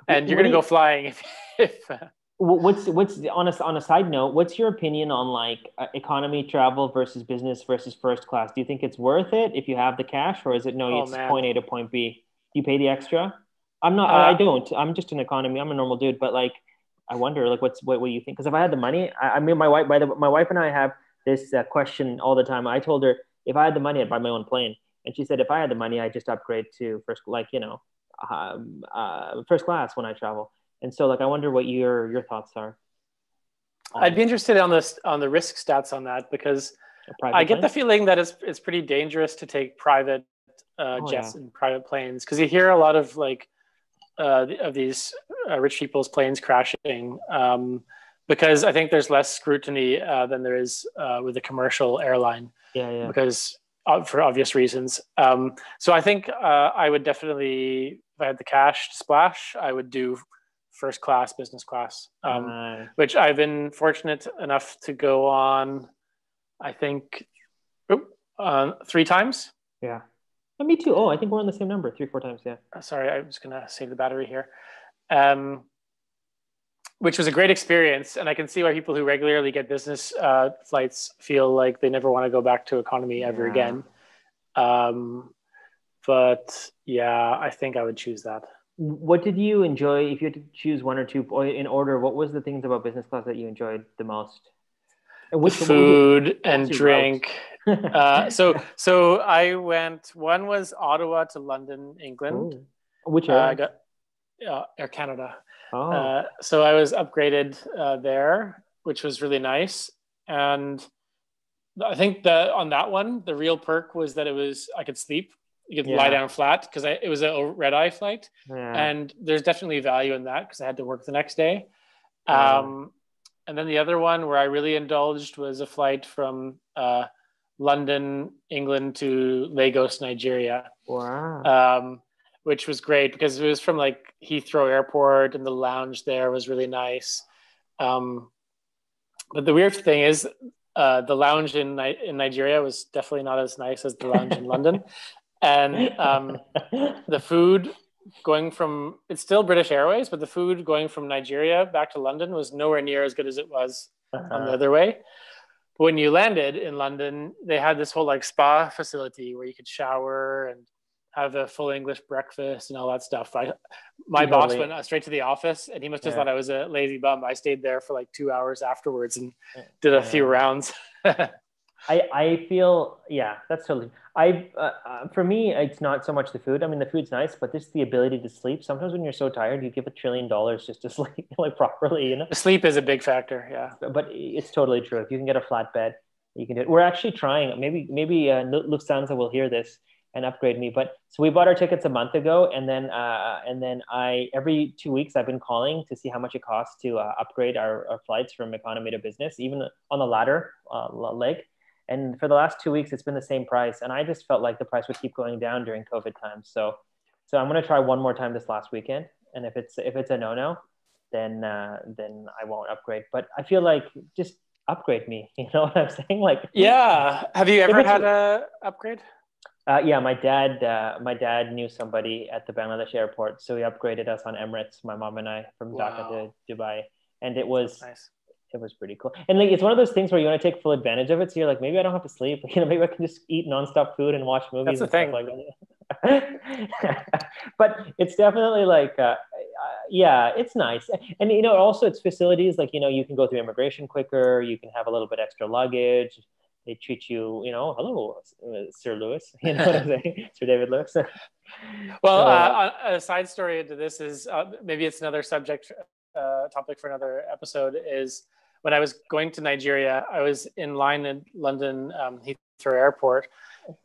and you're What gonna do go you, flying if what's on a side note? What's your opinion on like economy travel versus business versus first class? Do you think it's worth it if you have the cash, or is it no? oh It's man. point A to point B. Do you pay the extra? I'm not. I Uh, don't. I'm just an economy. I'm a normal dude. But like, I wonder, like, what do you think? Because if I had the money, I mean, my wife and I have this question all the time. I told her if I had the money, I'd buy my own plane, and she said if I had the money, I'd just upgrade to first, like first class when I travel. And so, like, I wonder what your thoughts are I'd be on interested on this on the risk stats on that because a I private get plane. the feeling that it's pretty dangerous to take private Oh yeah, jets and private planes because you hear a lot of like of these rich people's planes crashing because I think there's less scrutiny than there is with a commercial airline yeah, yeah. because for obvious reasons. So I think I would definitely, if I had the cash to splash, I would do first class, business class, Uh, which I've been fortunate enough to go on, I think, three times. yeah. Me too. Oh, I think we're on the same number, 3, 4 times. Yeah. Sorry, I was going to save the battery here. Um, which was a great experience. And I can see why people who regularly get business flights feel like they never want to go back to economy ever Yeah. again. But yeah, I think I would choose that. What did you enjoy? If you had to choose one or two in order, what was the things about business class that you enjoyed the most? And The which what was your food what was and your route? drink. So I went. One was Ottawa to London, England. Oh, which I airline? got Air Canada. Oh, So I was upgraded there, which was really nice. And I think that on that one, the real perk was that I could sleep. You could lie yeah, down flat because it was a red eye flight, yeah, and there's definitely value in that because I had to work the next day. yeah. Um, and then the other one where I really indulged was a flight from London, England to Lagos, Nigeria, Wow. um, which was great because it was from like Heathrow Airport, and the lounge there was really nice. Um, but the weird thing is, the lounge in Nigeria was definitely not as nice as the lounge in London, and the food going from it's still British Airways, but the food going from Nigeria back to London was nowhere near as good as it was on the Uh-huh. other way. But when you landed in London, they had this whole like spa facility where you could shower and have a full English breakfast and all that stuff. My You boss totally, went straight to the office, and he must have yeah. thought I was a lazy bum. I stayed there for like 2 hours afterwards and did a few Yeah. rounds. I feel yeah, that's totally. For me, it's not so much the food. I mean, the food's nice, but just the ability to sleep. Sometimes when you're so tired, you give $1 trillion just to sleep like properly, you know. The sleep is a big factor. Yeah. But it's totally true. If you can get a flat bed, you can do it. We're actually trying. Maybe Lufthansa will hear this and upgrade me. But so we bought our tickets a month ago, and then I every 2 weeks I've been calling to see how much it costs to upgrade our flights from economy to business, even on the latter leg. And for the last 2 weeks, it's been the same price. And I just felt like the price would keep going down during COVID times. So I'm going to try one more time this last weekend. And if it's a no, then I won't upgrade. But I feel like just upgrade me. You know what I'm saying? Like, Yeah. Have you if ever it's had a upgrade? yeah, my dad knew somebody at the Bangladesh airport, so he upgraded us on Emirates, my mom and I, from Dhaka Wow. to Dubai, and it That's was nice. it was pretty cool. And like it's one of those things where you want to take full advantage of it. So you're like, maybe I don't have to sleep. Maybe I can just eat nonstop food and watch That's movies the and stuff thing. like that. But it's definitely like, yeah, it's nice. And, also it's facilities like, you can go through immigration quicker. You can have a little bit extra luggage. They treat you, hello, Sir Lewis, you know what I'm saying? Sir David Lewis. Well, So, a side story into this is maybe it's another topic for another episode, is when I was going to Nigeria, I was in line in London Heathrow Airport,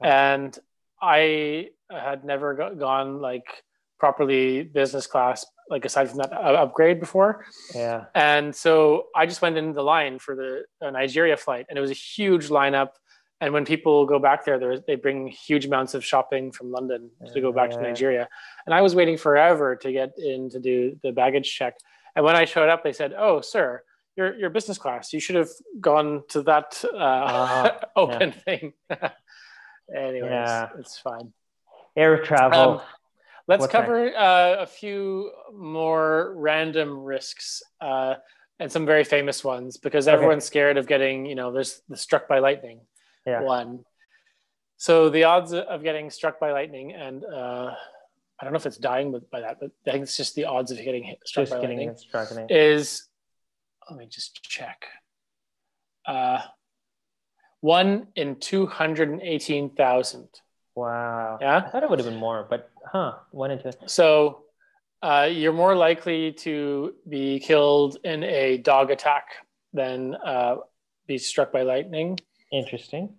and I had never gone like properly business class, like aside from that upgrade before. yeah. And so I just went in the line for the Nigeria flight, and it was a huge lineup. And when people go back there, they bring huge amounts of shopping from London to go back to Nigeria. And I was waiting forever to get in to do the baggage check. And when I showed up, they said, "Oh, sir, you're business class. You should have gone to that open thing." Anyways, it's fine. Air travel. Let's cover a few more random risks and some very famous ones, because everyone's scared of getting, there's the struck by lightning one. So the odds of getting struck by lightning, and I don't know if it's dying by that, but I think it's just the odds of getting struck by lightning is, let me just check. 1 in 218,000. Wow. Yeah. I thought it would have been more, but 1 in 2. So you're more likely to be killed in a dog attack than be struck by lightning. Interesting.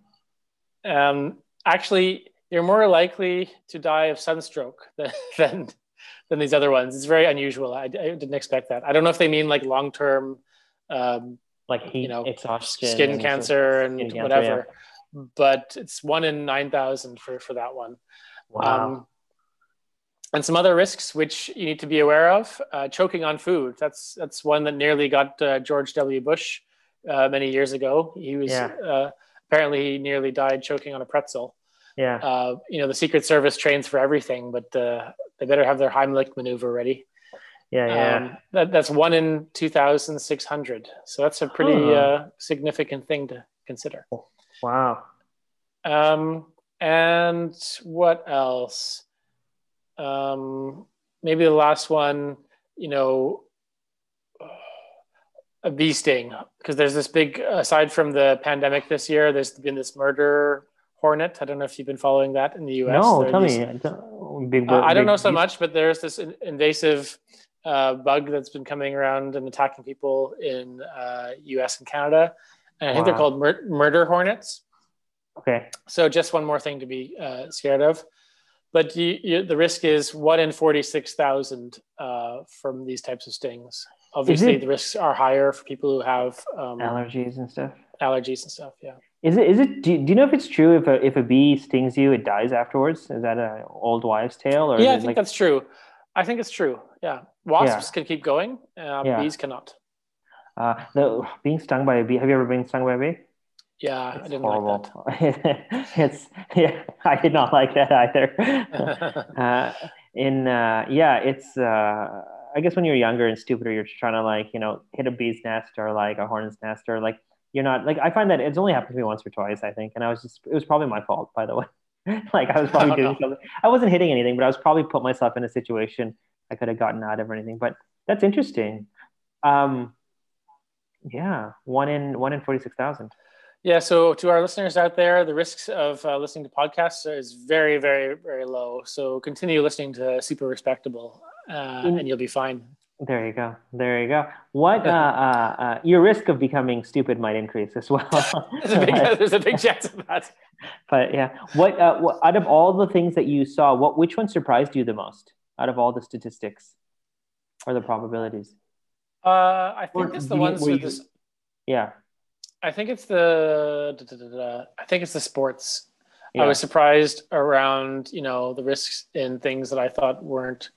Actually, you're more likely to die of sunstroke than these other ones. It's very unusual. I didn't expect that. I don't know if they mean like long-term, like heat, exhaustion, skin cancer and whatever. Yeah. But it's 1 in 9,000 for that one. Wow. And some other risks which you need to be aware of: choking on food. That's one that nearly got George W. Bush many years ago. He was apparently he nearly died choking on a pretzel. Yeah. The Secret Service trains for everything, but they better have their Heimlich maneuver ready. Yeah. That's 1 in 2,600. So that's a pretty significant thing to consider. Wow. And what else? Maybe the last one, a bee sting, because there's this big, aside from the pandemic this year, there's been this murder hornet. I don't know if you've been following that in the US. No, tell me. I don't know so much, but there's this invasive bug that's been coming around and attacking people in US and Canada. And I think they're called murder hornets. Okay. So just one more thing to be scared of. But the risk is 1 in 46,000 from these types of stings. Obviously, the risks are higher for people who have allergies and stuff. Yeah. Is it? Do you know if it's true if a bee stings you, it dies afterwards? Is that an old wives' tale? Or I think that's true. I think it's true. Yeah, wasps can keep going. Bees cannot. Being stung by a bee. Have you ever been stung by a bee? Yeah, it's I didn't horrible. like that. I did not like that either. It's I guess when you're younger and stupider, you're just trying to hit a bee's nest or like a hornet's nest, or like you're not like, I find that it's only happened to me once or twice, I think, and it was probably my fault, by the way. Like I was probably doing something. I wasn't hitting anything, but I was probably put myself in a situation I could have gotten out of or anything. But that's interesting. 1 in 46,000. Yeah, so to our listeners out there, the risks of listening to podcasts is very, very, very low. So continue listening to Super Respectable, and you'll be fine. There you go. What your risk of becoming stupid might increase as well. There's a big chance of that. But yeah, what out of all the things that you saw, which one surprised you the most out of all the statistics or the probabilities? I think it's the ones with this. Yeah. I think it's the sports. Yeah. I was surprised around, the risks in things that I thought weren't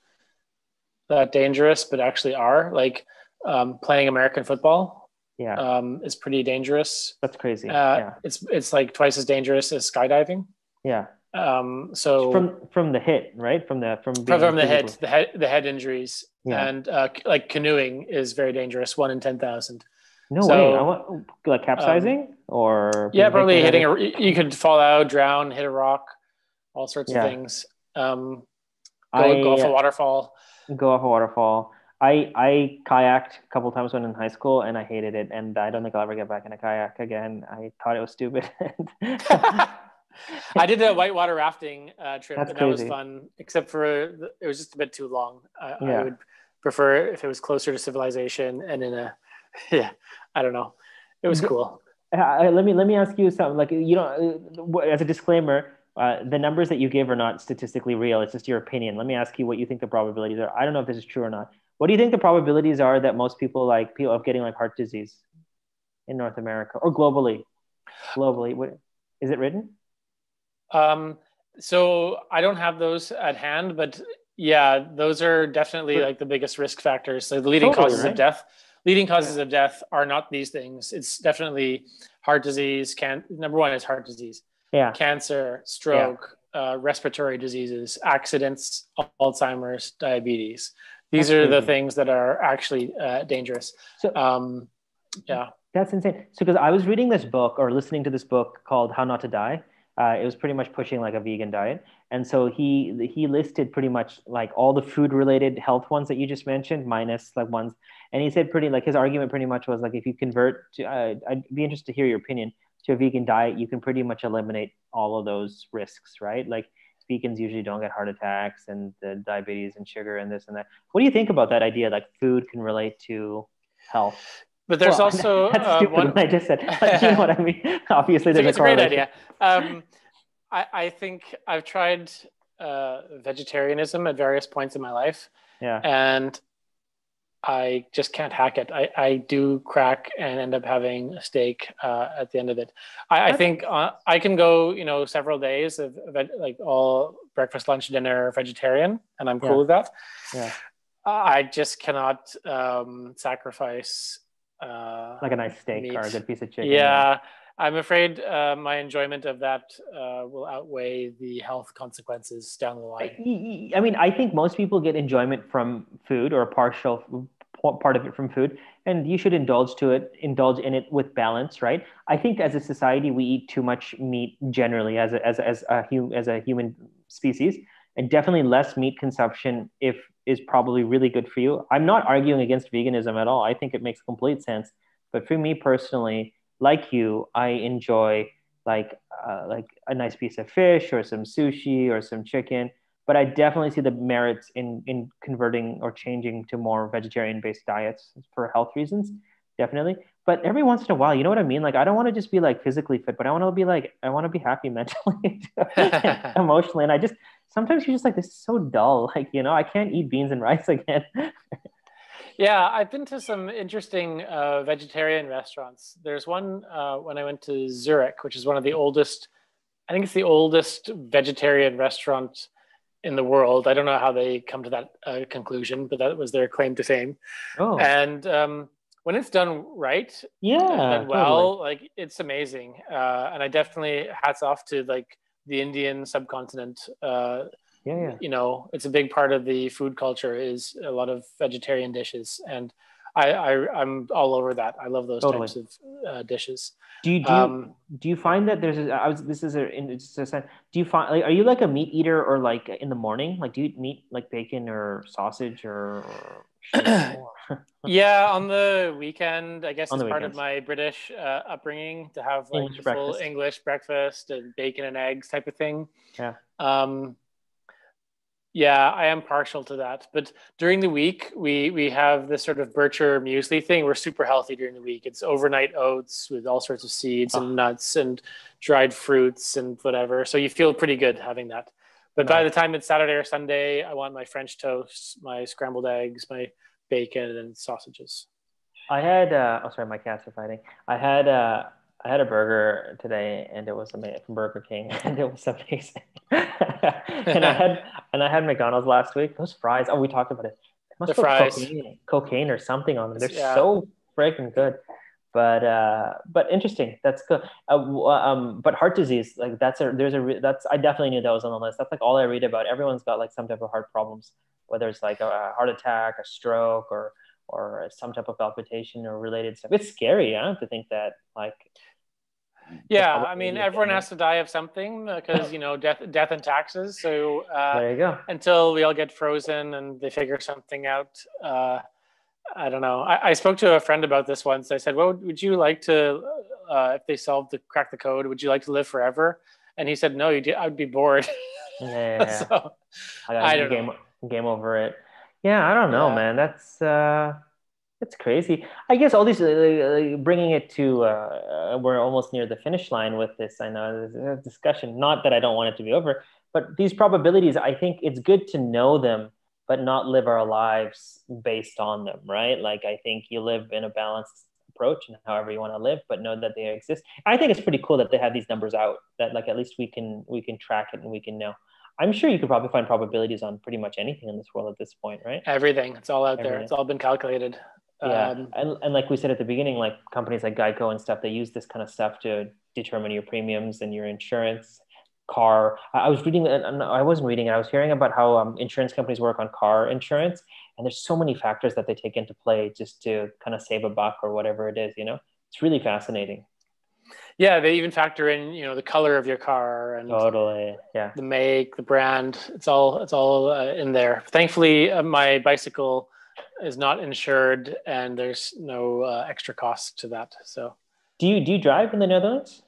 that dangerous, but actually are, like playing American football. Yeah. Is pretty dangerous. That's crazy. It's like twice as dangerous as skydiving. Yeah. So from the hit, right? From the head injuries. Yeah. And like canoeing is very dangerous. 1 in 10,000. No way. Like capsizing or probably hitting you could fall out, drown, hit a rock, all sorts of things. Go off a I waterfall. go off a waterfall. I kayaked a couple times when in high school and I hated it. And I don't think I'll ever get back in a kayak again. I thought it was stupid. I did a whitewater rafting trip, That's and that was crazy. fun. Except for it was just a bit too long. I Yeah. would prefer if it was closer to civilization and in a yeah. I don't know. It was cool. Let me ask you something. Like as a disclaimer, the numbers that you give are not statistically real. It's just your opinion. Let me ask you what you think the probabilities are. I don't know if this is true or not. What do you think the probabilities are that most people like people of getting like heart disease in North America or globally? Globally, what is it written? Um, so I don't have those at hand, but yeah, those are definitely like the biggest risk factors. So the Totally, right? leading Yeah. causes of death are not these things. It's definitely heart disease. Number one is heart disease, Yeah. cancer, Yeah. stroke, respiratory diseases, accidents, Alzheimer's, diabetes. These That's are the crazy. things that are actually dangerous. So Um, yeah. that's insane. So, because I was reading this book or listening to this book called How Not to Die, it was pretty much pushing like a vegan diet, and so he listed pretty much like all the food related health ones that you just mentioned, minus like ones, and he said pretty like his argument pretty much was like if you convert to, I'd be interested to hear your opinion to a vegan diet, you can pretty much eliminate all of those risks, right? Like vegans usually don't get heart attacks and the diabetes and sugar and this and that. What do you think about that idea? Like food can relate to health? But there's Well, also that's stupid one. what I just said, but you know what I mean. Obviously, there's a It's a great correlation. idea. I think I've tried vegetarianism at various points in my life, Yeah. and I just can't hack it. I do crack and end up having a steak at the end of it. I That's think I can go, several days of like all breakfast, lunch, dinner vegetarian, and I'm cool yeah, with that. yeah. I just cannot sacrifice Like a nice steak or a meat. good piece of chicken. Yeah. Yeah, I'm afraid my enjoyment of that will outweigh the health consequences down the line. I mean, I think most people get enjoyment from food or a partial part of it from food, and you should indulge in it with balance, right? I think as a society, we eat too much meat generally as a human species, and definitely less meat consumption if is probably really good for you. I'm not arguing against veganism at all. I think it makes complete sense. But for me personally, like you, I enjoy like a nice piece of fish or some sushi or some chicken. But I definitely see the merits in converting or changing to more vegetarian based diets for health reasons. Definitely. But every once in a while, you know what I mean? Like I don't want to just be like physically fit, but I want to be happy mentally and emotionally. And I just sometimes you're just like, this is so dull. Like, I can't eat beans and rice again. Yeah, I've been to some interesting vegetarian restaurants. There's one when I went to Zurich, which is one of the oldest, I think it's the oldest vegetarian restaurant in the world. I don't know how they come to that conclusion, but that was their claim to fame. Oh, And when it's done right and yeah, done totally. well, like it's amazing. And I definitely hats off to like the Indian subcontinent. Yeah, yeah, It's a big part of the food culture is a lot of vegetarian dishes, and I'm all over that. I love those totally. types of dishes. Do you do you Um, do you yeah. find that there's a, I was this is a in it's just a, do you find like are you like a meat eater or like in the morning? Like do you eat meat like bacon or sausage or sheep or Yeah, on the weekend, I guess on it's the part of weekends? my British upbringing to have like English the full breakfast. English breakfast and bacon and eggs type of thing. Yeah. Um, yeah, I am partial to that. But during the week, we have this sort of Bircher muesli thing. We're super healthy during the week. It's overnight oats with all sorts of seeds and Oh, nuts and dried fruits and whatever. So you feel pretty good having that. But by the nice. time it's Saturday or Sunday, I want my French toast, my scrambled eggs, my bacon and sausages. I had oh sorry, my cats are fighting. I had a burger today and it was amazing from Burger King and it was amazing. and I had and I had McDonald's last week. Those fries, oh we talked about it. They The must put fries. cocaine or something on them. They're Yeah. so freaking good. But interesting. That's good. But heart disease, like that's I definitely knew that was on the list. That's like all I read about. Everyone's got like some type of heart problems, whether it's like a heart attack, a stroke, or some type of palpitation or related stuff. It's scary, to think that like the Yeah, I mean, probability of everyone getting it. has to die of something because, death and taxes. So There you go. until we all get frozen and they figure something out, I don't know. I spoke to a friend about this once. I said, "What would you like to, if they crack the code? Would you like to live forever?" And he said, "No, I'd be bored." Yeah, yeah, yeah. So I got I don't know. game over it. Yeah, I don't know, Yeah, man. That's crazy. I guess all these bringing it to we're almost near the finish line with this. I know there's a discussion. Not that I don't want it to be over, but these probabilities. I think it's good to know them, but not live our lives based on them, right? Like I think you live in a balanced approach and however you want to live, but know that they exist. I think it's pretty cool that they have these numbers out. That like at least we can track it and we can know. I'm sure you could probably find probabilities on pretty much anything in this world at this point, right? everything. It's all out there. Everything. It's all been calculated. Yeah. And like we said at the beginning, like companies like Geico and stuff, they use this kind of stuff to determine your premiums and your insurance, car. I was reading, and I wasn't reading it. I was hearing about how insurance companies work on car insurance. And there's so many factors that they take into play just to kind of save a buck or whatever it is, It's really fascinating. Yeah, they even factor in, the color of your car and Totally. Yeah. the make, the brand. It's all in there. Thankfully, my bicycle is not insured, and there's no extra cost to that. So, Do you drive in the Netherlands?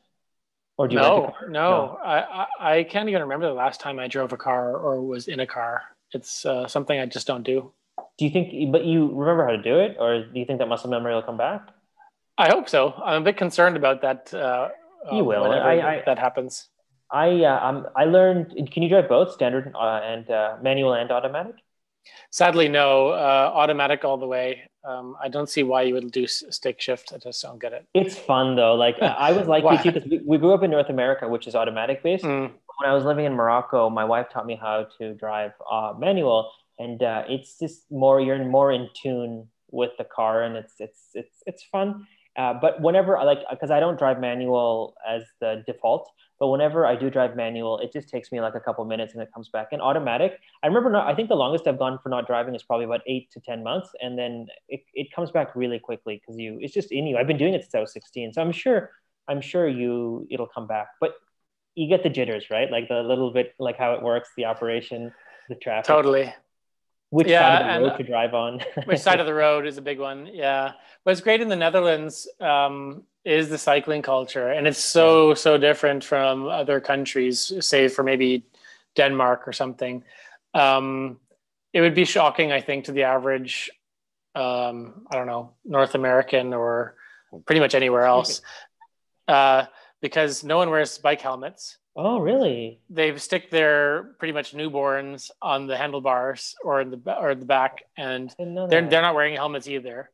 Or do you rent a no, car? no, No. I can't even remember the last time I drove a car or was in a car. It's something I just don't do. Do you think, but you remember how to do it? Or do you think that muscle memory will come back? I hope so. I'm a bit concerned about that. You will. Whenever that happens. I learned. Can you drive both standard and manual and automatic? Sadly, no. Automatic all the way. I don't see why you would do stick shift. I just don't get it. It's fun though. Like I was like you too Why? because we grew up in North America, which is automatic based. Mm. When I was living in Morocco, my wife taught me how to drive manual, and it's just you're more in tune with the car, and it's fun. But whenever I like, because I don't drive manual as the default, but whenever I do drive manual, it just takes me like a couple minutes and it comes back. And automatic, I remember I think the longest I've gone for not driving is probably about 8 to 10 months. And then it comes back really quickly because it's just in you. I've been doing it since I was 16. So I'm sure it'll come back, but you get the jitters, right? Like the little bit, like how it works, the operation, the traffic, Totally. which Yeah, side of the and road to drive on. which side of the road is a big one. Yeah, what's great in the Netherlands is the cycling culture, and it's Yeah. so different from other countries, say for maybe Denmark or something. It would be shocking, I think, to the average, I don't know, North American or pretty much anywhere else, because no one wears bike helmets. Oh, really? They stick their pretty much newborns on the handlebars or in the back, and I didn't know they're that. not wearing helmets either.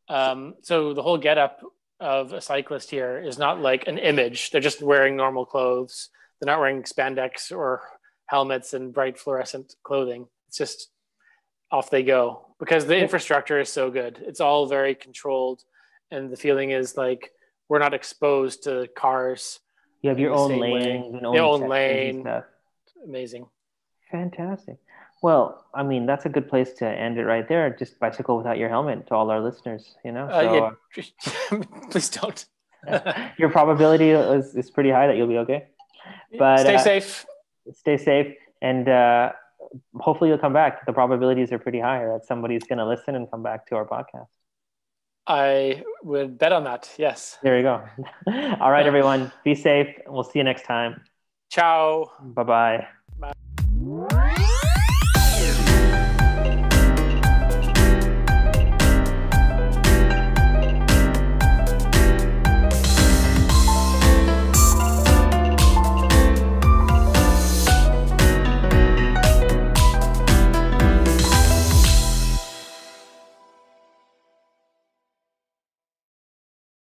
So the whole getup of a cyclist here is not like an image. They're just wearing normal clothes. They're not wearing spandex or helmets and bright fluorescent clothing. It's just off they go because the infrastructure is so good. It's all very controlled, and the feeling is like we're not exposed to cars You have in your the own same way. lanes and Their own own sections and lane. stuff. Amazing. Fantastic. Well, I mean, that's a good place to end it right there. Just bicycle without your helmet to all our listeners, Yeah, So please don't. your probability is pretty high that you'll be okay. But Stay safe. stay safe and hopefully you'll come back. The probabilities are pretty high that somebody's going to listen and come back to our podcast. I would bet on that. Yes. There you go. All right, everyone. Be safe. We'll see you next time. Ciao. Bye-bye.